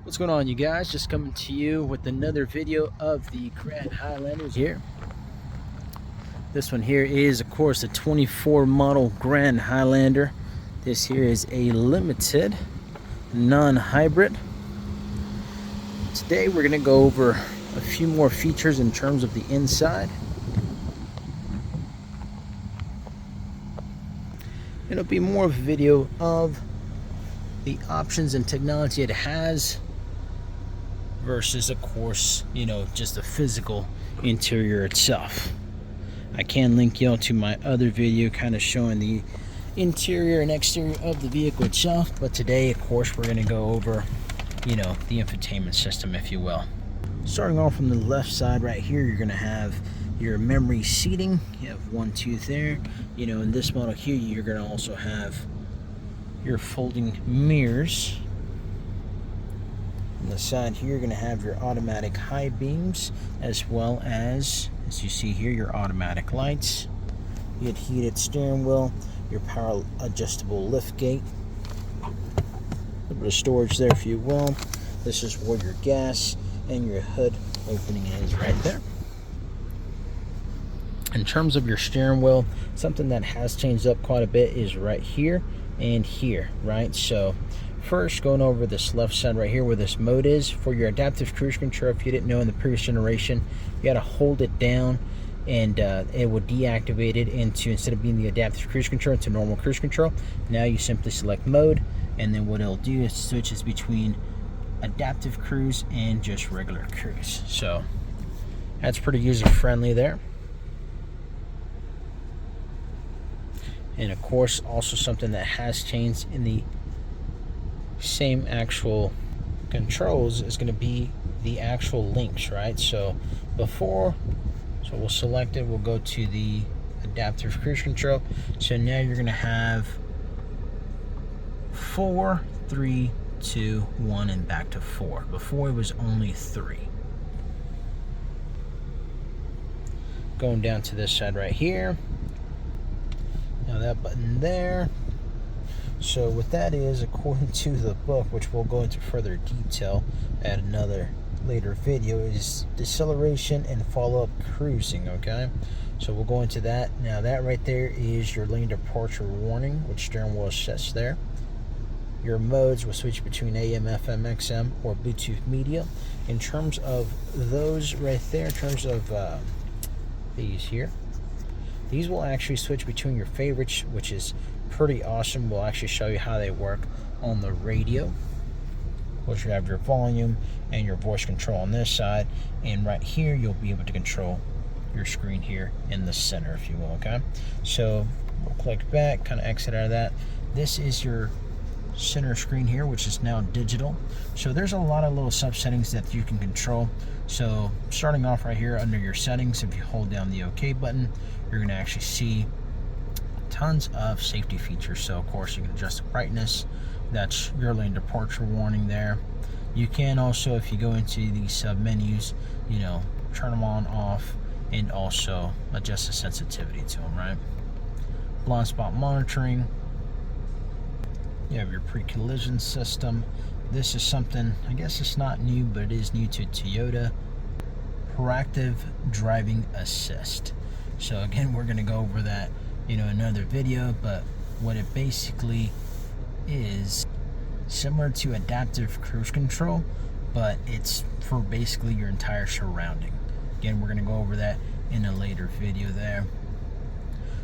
What's going on, you guys? Just coming to you with another video of the Grand Highlanders here. This one here is, of course, a 24 model Grand Highlander. This here is a limited non-hybrid. Today we're going to go over a few more features in terms of the inside. It'll be more of a video of the options and technology it has versus, of course, just the physical interior itself. I can link y'all to my other video kind of showing the interior and exterior of the vehicle itself, but today, of course, we're going to go over the infotainment system, if you will. Starting off from the left side right here, you're going to have your memory seating. You have 1, 2 there. In this model here, you're going to also have your folding mirrors. On the side here, you're going to have your automatic high beams, as well as you see here, your automatic lights. You get heated steering wheel, your power adjustable lift gate, a little bit of storage there, if you will. This is where your gas and your hood opening is right there. In terms of your steering wheel, something that has changed up quite a bit is right here and here, right? So first, going over this left side right here where this mode is, for your adaptive cruise control, if you didn't know, in the previous generation, you got to hold it down and it will deactivate it into, instead of being the adaptive cruise control, into normal cruise control. Now you simply select mode, and then what it'll do is switches between adaptive cruise and just regular cruise. So that's pretty user friendly there. And of course, also something that has changed in the same actual controls is going to be the actual links, right? So we'll select it, we'll go to the adaptive cruise control. So now you're going to have 4, 3, 2, 1, and back to 4. Before it was only 3. Going down to this side right here. Now that button there. So what that is, according to the book, which we'll go into further detail at another later video, is deceleration and follow-up cruising, okay? So we'll go into that. Now that right there is your lane departure warning, which steering wheel sets there. Your modes will switch between AM, FM, XM, or Bluetooth media. In terms of those right there, in terms of these here, these will actually switch between your favorites, which is pretty awesome. We'll actually show you how they work on the radio, which you have your volume and your voice control on this side, and right here you'll be able to control your screen here in the center, if you will, okay? So we'll click back, kind of exit out of that. This is your center screen here, which is now digital. So there's a lot of little sub settings that you can control. So starting off right here under your settings, if you hold down the OK button, you're going to actually see tons of safety features. So of course you can adjust the brightness. That's your lane departure warning there. You can also, if you go into the sub menus, turn them on, off, and also adjust the sensitivity to them, right? Blind spot monitoring. You have your pre-collision system. This is something, I guess it's not new, but it is new to Toyota. Proactive driving assist. So again, we're going to go over that another video, but what it basically is, similar to adaptive cruise control, but it's for basically your entire surrounding. Again, we're going to go over that in a later video there.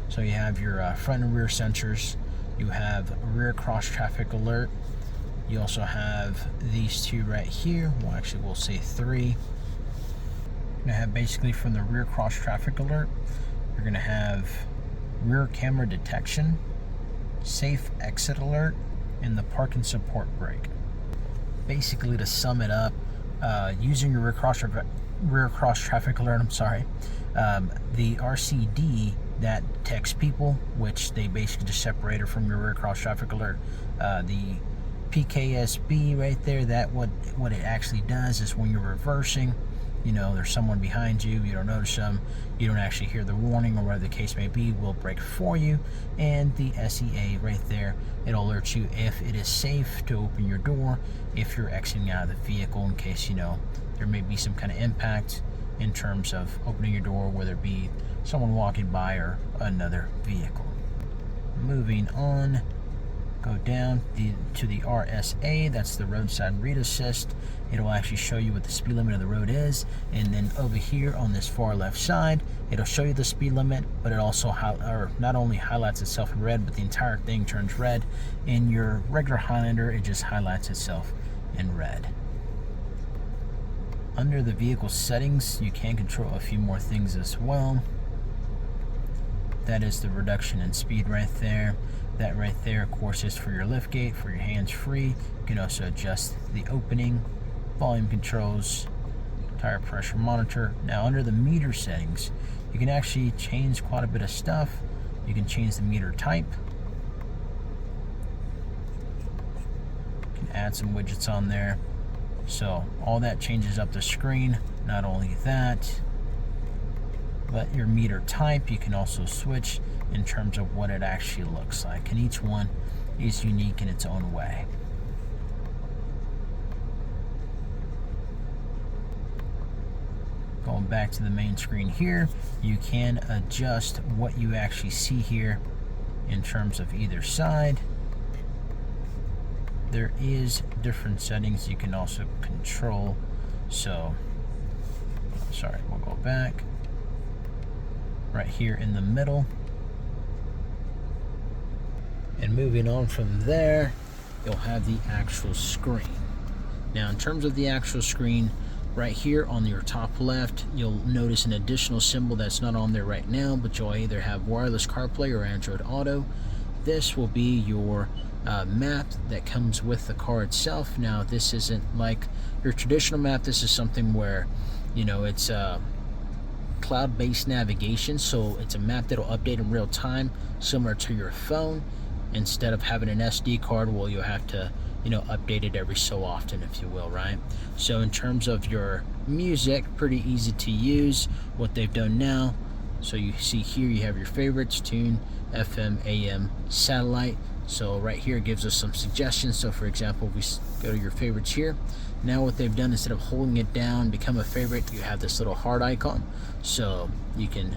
So you have your front and rear sensors. You have rear cross traffic alert. You also have these two right here. We'll say 3. You're going to have basically from the rear cross traffic alert, you're going to have rear camera detection, safe exit alert, and the parking support brake. Basically, to sum it up, using your rear cross traffic alert, the RCD that detects people, which they basically just separated from your rear cross traffic alert. The PKSB right there, that what it actually does is when you're reversing you know, there's someone behind you, you don't notice them, you don't actually hear the warning or whatever the case may be, will brake for you. And the SEA right there, it'll alert you if it is safe to open your door if you're exiting out of the vehicle, in case, you know, there may be some kind of impact in terms of opening your door, whether it be someone walking by or another vehicle. Moving on, go down to the RSA, that's the roadside read assist. It'll actually show you what the speed limit of the road is, and then over here on this far left side, it'll show you the speed limit, but it also not only highlights itself in red, but the entire thing turns red. In your regular Highlander, it just highlights itself in red. Under the vehicle settings, you can control a few more things as well. That is the reduction in speed right there. That right there, of course, is for your lift gate, for your hands-free. You can also adjust the opening, volume controls, tire pressure monitor. Now, under the meter settings, you can actually change quite a bit of stuff. You can change the meter type. You can add some widgets on there. So all that changes up the screen. Not only that, but your meter type, you can also switch in terms of what it actually looks like, and each one is unique in its own way. Going back to the main screen here, you can adjust what you actually see here in terms of either side. There is different settings you can also control. So, sorry, we'll go back. Right here in the middle. And moving on from there, you'll have the actual screen. Now, in terms of the actual screen, right here on your top left, you'll notice an additional symbol that's not on there right now, but you'll either have wireless CarPlay or Android Auto. This will be your map that comes with the car itself. Now, this isn't like your traditional map. This is something where, you know, it's cloud-based navigation, so it's a map that'll update in real time, similar to your phone. Instead of having an SD card, well, you'll have to, you know, update it every so often, if you will, right? So in terms of your music, pretty easy to use. What they've done now, so you see here, you have your favorites, tune, FM, AM, satellite. So right here it gives us some suggestions. So for example, we go to your favorites here. Now what they've done, instead of holding it down, become a favorite, you have this little heart icon. So you can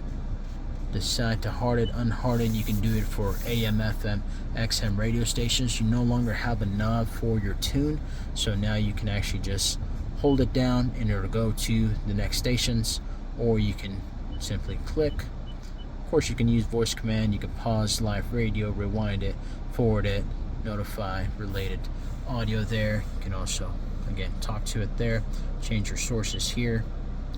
decide to heart it, unheart it. You can do it for AM, FM, XM radio stations. You no longer have a knob for your tune, so now you can actually just hold it down and it'll go to the next stations, or you can simply click. Of course, you can use voice command. You can pause live radio, rewind it, forward it, notify related audio there. You can also, again, talk to it there, change your sources here,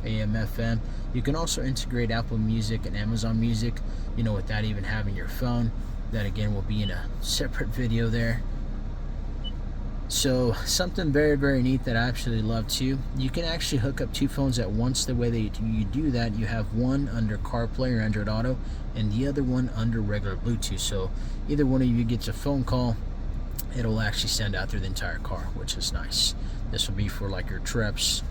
AM, FM. You can also integrate Apple Music and Amazon Music, you know, without even having your phone. That again will be in a separate video there. So something very, very neat that I absolutely love too. You can actually hook up two phones at once. The way that you do that, you have one under CarPlay or Android Auto and the other one under regular Bluetooth. So either one of you gets a phone call, it'll actually send out through the entire car, which is nice. This will be for like your trips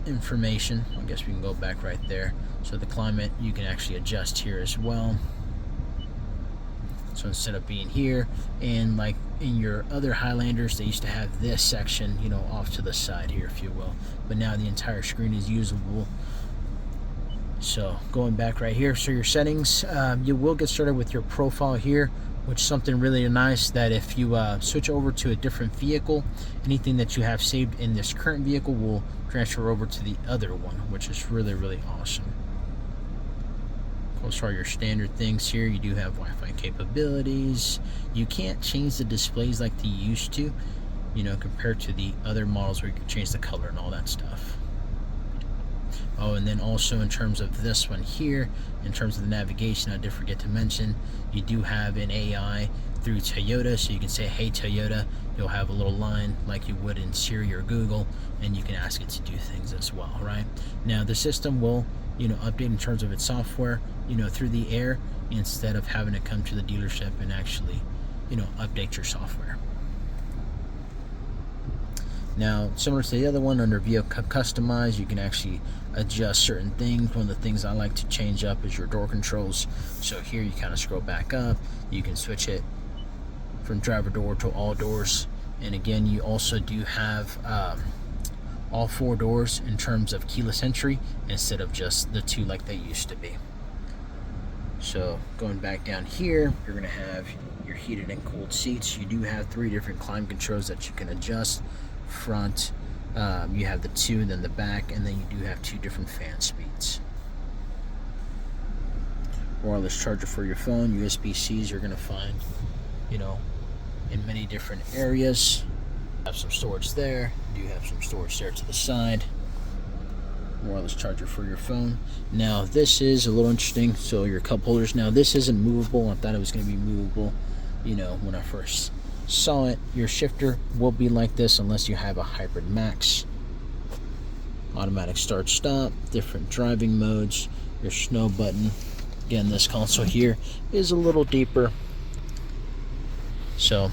information. I guess we can go back right there. So the climate, you can actually adjust here as well. So instead of being here, and like in your other Highlanders, they used to have this section, you know, off to the side here, if you will. But now the entire screen is usable. So going back right here, so your settings, you will get started with your profile here, which is something really nice, that if you switch over to a different vehicle, anything that you have saved in this current vehicle will transfer over to the other one, which is really, really awesome. Those are your standard things here. You do have Wi-Fi capabilities. You can't change the displays like they used to, you know, compared to the other models where you can change the color and all that stuff. Oh, and then also in terms of this one here, in terms of the navigation, I did forget to mention, you do have an AI through Toyota, so you can say, hey Toyota, you'll have a little line like you would in Siri or Google, and you can ask it to do things as well, right? Now the system will, you know, update in terms of its software, you know, through the air, instead of having to come to the dealership and actually, you know, update your software. Now, similar to the other one, under Vehicle Customize, you can actually adjust certain things. One of the things I like to change up is your door controls. So here you kind of scroll back up. You can switch it from driver door to all doors. And again, you also do have all 4 doors in terms of keyless entry instead of just the 2 like they used to be. So going back down here, you're going to have your heated and cooled seats. You do have 3 different climate controls that you can adjust. Front, you have the 2, and then the back, and then you do have 2 different fan speeds. Wireless charger for your phone. USB-Cs you're going to find, you know, in many different areas. Have some storage there. You do have some storage there to the side. Wireless charger for your phone. Now this is a little interesting. So your cup holders. Now this isn't movable. I thought it was going to be movable, you know, when I first saw it. Your shifter will be like this unless you have a Hybrid Max. Automatic start stop, different driving modes, your snow button. Again, this console here is a little deeper. So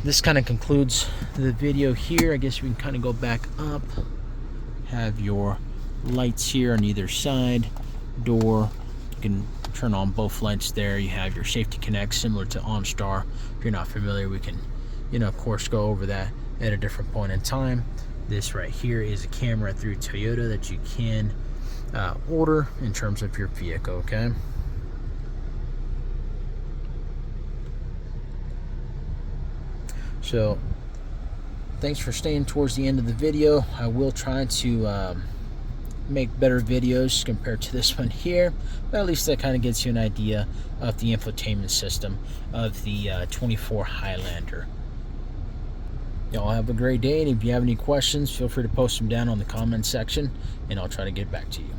this kind of concludes the video here. I guess we can kind of go back up. Have your lights here on either side. Door, you can turn on both lights there. You have your safety connect similar to OnStar. If you're not familiar, we can, you know, of course, go over that at a different point in time. This right here is a camera through Toyota that you can order in terms of your vehicle, okay? So thanks for staying towards the end of the video. I will try to make better videos compared to this one here, but at least that kind of gets you an idea of the infotainment system of the 24 Highlander. Y'all have a great day, and if you have any questions, feel free to post them down on the comment section, and I'll try to get back to you.